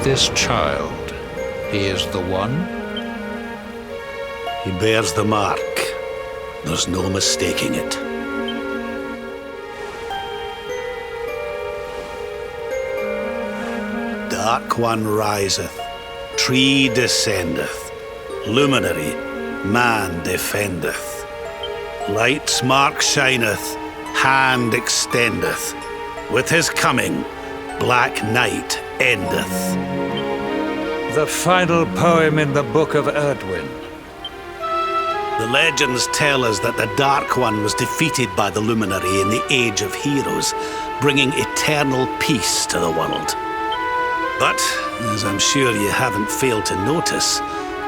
this child? He is the one? He bears the mark. There's no mistaking it. Dark One riseth, tree descendeth, luminary, man defendeth. Light's mark shineth, hand extendeth. With his coming, black night endeth. The final poem in the Book of Erdwin. The legends tell us that the Dark One was defeated by the Luminary in the Age of Heroes, bringing eternal peace to the world. But, as I'm sure you haven't failed to notice,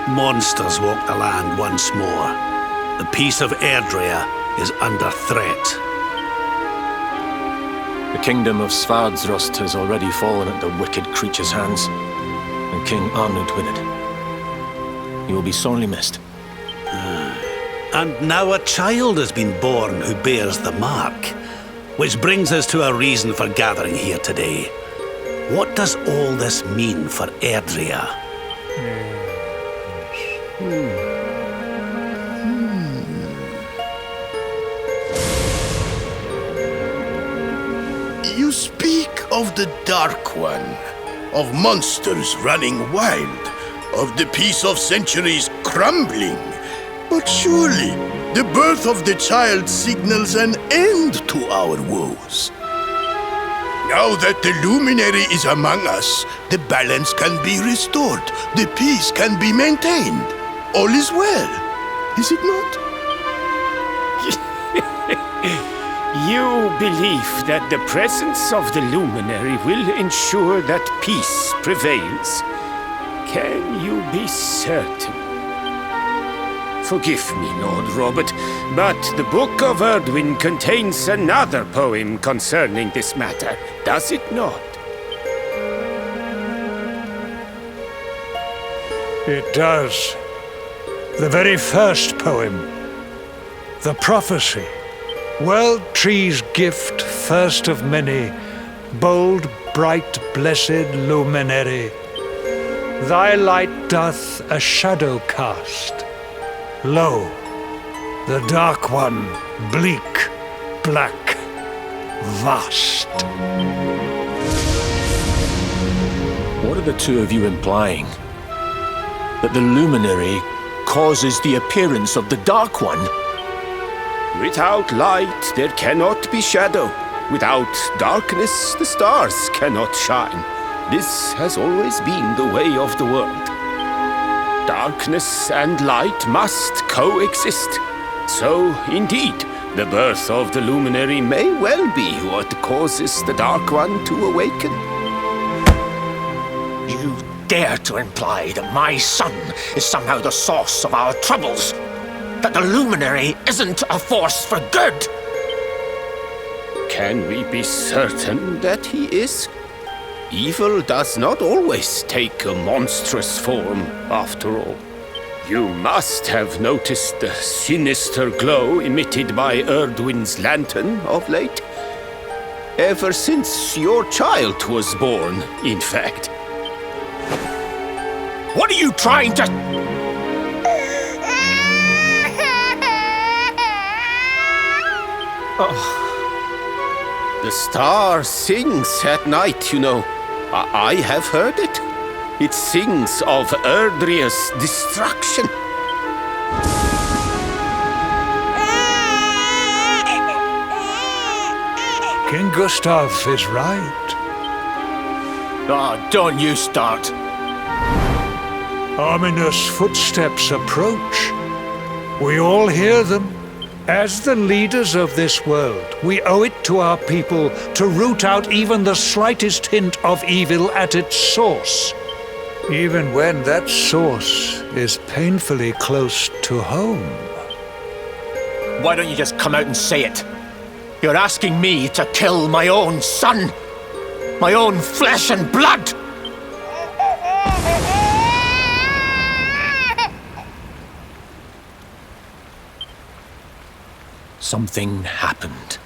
monsters walk the land once more. The peace of Erdrea is under threat. The kingdom of Svardsrust has already fallen at the wicked creature's hands, and King Arnud with it. He will be sorely missed. And now a child has been born who bears the mark, which brings us to a reason for gathering here today. What does all this mean for Erdrea? You speak of the Dark One, of monsters running wild, of the peace of centuries crumbling. But surely, the birth of the child signals an end to our woes. Now that the Luminary is among us, the balance can be restored, the peace can be maintained. All is well, is it not? You believe that the presence of the Luminary will ensure that peace prevails. Can you be certain? Forgive me, Lord Robert, but the Book of Erdwin contains another poem concerning this matter, does it not? It does. The very first poem. The prophecy. World tree's gift, first of many, bold, bright, blessed luminary. Thy light doth a shadow cast. Lo, the Dark One, bleak, black, vast. What are the two of you implying? That the Luminary causes the appearance of the Dark One? Without light, there cannot be shadow. Without darkness, the stars cannot shine. This has always been the way of the world. Darkness and light must coexist. So, indeed, the birth of the Luminary may well be what causes the Dark One to awaken. You dare to imply that my son is somehow the source of our troubles? That the Luminary isn't a force for good? Can we be certain that he is? Evil does not always take a monstrous form, after all. You must have noticed the sinister glow emitted by Erdwin's lantern of late. Ever since your child was born, in fact. What are you trying to... Oh. The star sings at night, you know. I have heard it. It sings of Erdrea's destruction. King Gustav is right. Oh, don't you start. Ominous footsteps approach. We all hear them. As the leaders of this world, we owe it to our people to root out even the slightest hint of evil at its source. Even when that source is painfully close to home. Why don't you just come out and say it? You're asking me to kill my own son. My own flesh and blood. Something happened.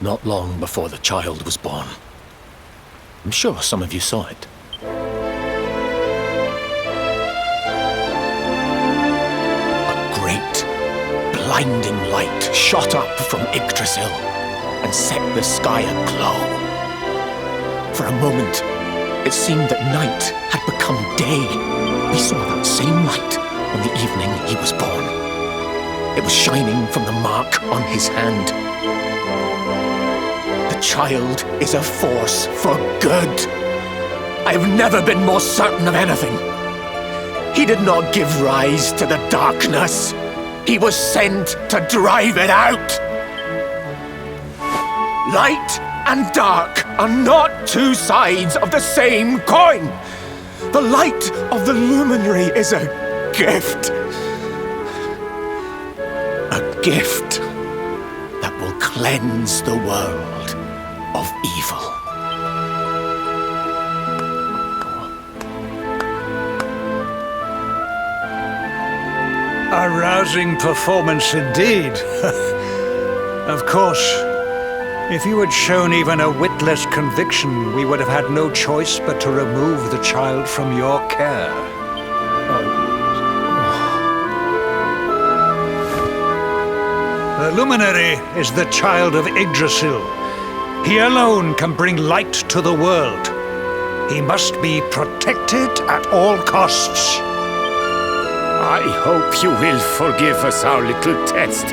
Not long before the child was born. I'm sure some of you saw it. A great, blinding light shot up from Yggdrasil and set the sky aglow. For a moment, it seemed that night had become day. We saw that same light on the evening he was born. It was shining from the mark on his hand. The child is a force for good. I've never been more certain of anything. He did not give rise to the darkness. He was sent to drive it out. Light and dark are not two sides of the same coin. The light of the luminary is a gift. A gift that will cleanse the world of evil. A rousing performance indeed. Of course, if you had shown even a whit less conviction, we would have had no choice but to remove the child from your care. The luminary is the child of Yggdrasil. He alone can bring light to the world. He must be protected at all costs. I hope you will forgive us our little test,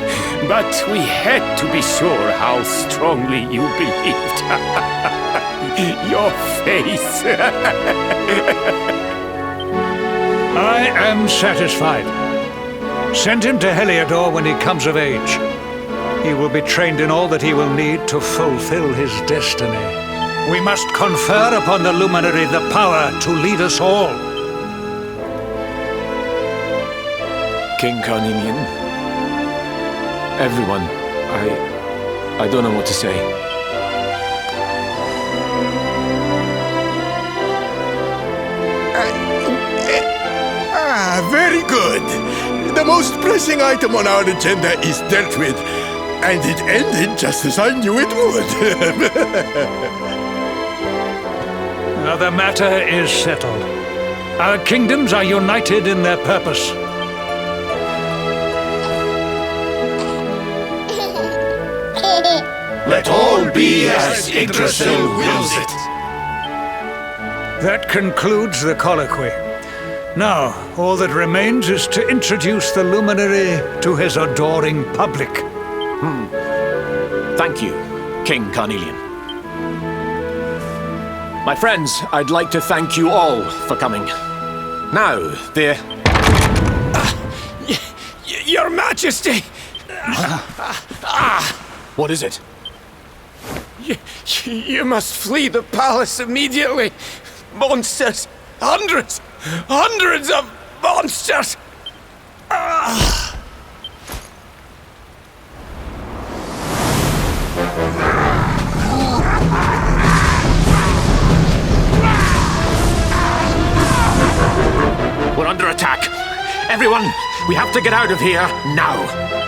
but we had to be sure how strongly you believed. Your face. I am satisfied. Send him to Heliodor when he comes of age. He will be trained in all that he will need to fulfill his destiny. We must confer upon the luminary the power to lead us all. King Carnelian, everyone, I don't know what to say. Very good. The most pressing item on our agenda is dealt with, and it ended just as I knew it would. Now the matter is settled. Our kingdoms are united in their purpose. Let all be as Yggdrasil wills it. That concludes the colloquy. Now, all that remains is to introduce the luminary to his adoring public. Thank you, King Carnelian. My friends, I'd like to thank you all for coming. Now, Your Majesty! what is it? You must flee the palace immediately. Monsters! Hundreds of monsters! We're under attack. Everyone, we have to get out of here now.